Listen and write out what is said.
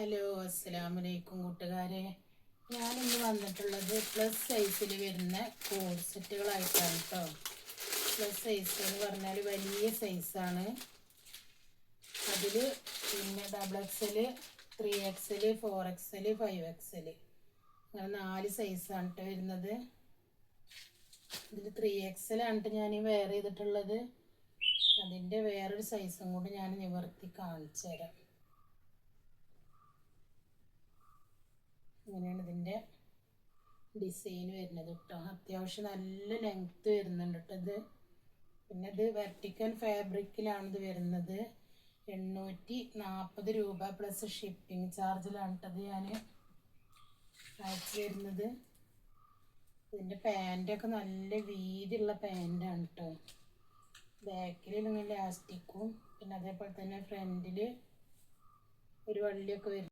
Hello അസ്സലാമലൈക്കും കൂട്ടുകാരെ. ഞാനിന്ന് വന്നിട്ടുള്ളത് പ്ലസ് സൈസിൽ വരുന്ന കോഡ് സെറ്റുകളായിട്ടാണ് കേട്ടോ. പ്ലസ് സൈസ് എന്ന് പറഞ്ഞാൽ വലിയ സൈസാണ്. അതിൽ പിന്നെ XXL, 3XL, 4XL, 5XL അങ്ങനെ 4 സൈസാണ് കേട്ടോ വരുന്നത്. ഇതിൽ 3XL ആണ് ഞാൻ വെയർ ചെയ്തിട്ടുള്ളത്. അതിൻ്റെ വേറൊരു സൈസും കൂടി ഞാൻ നിവർത്തി കാണിച്ചു തരാം. ഇങ്ങനെയാണ് ഇതിൻ്റെ ഡിസൈൻ വരുന്നത് കേട്ടോ. അത്യാവശ്യം നല്ല ലെങ്ത്ത് വരുന്നുണ്ട് കേട്ടോ ഇത്. പിന്നെ ഇത് വെർട്ടിക്കൽ ഫാബ്രിക്കിലാണ് ഇത് വരുന്നത്. 840 രൂപ പ്ലസ് ഷിപ്പിംഗ് ചാർജിലാണ് കേട്ടത് ഞാൻ അയച്ചു തരുന്നത്. ഇതിൻ്റെ പാൻറ്റൊക്കെ നല്ല വീതിയുള്ള പാൻറ്റാണ് കേട്ടോ. ബാക്കിൽ ഇങ്ങനെ ലാസ്റ്റിക്കും പിന്നെ അതേപോലെ തന്നെ ഫ്രണ്ടിൽ ഒരു വള്ളിയൊക്കെ വരും.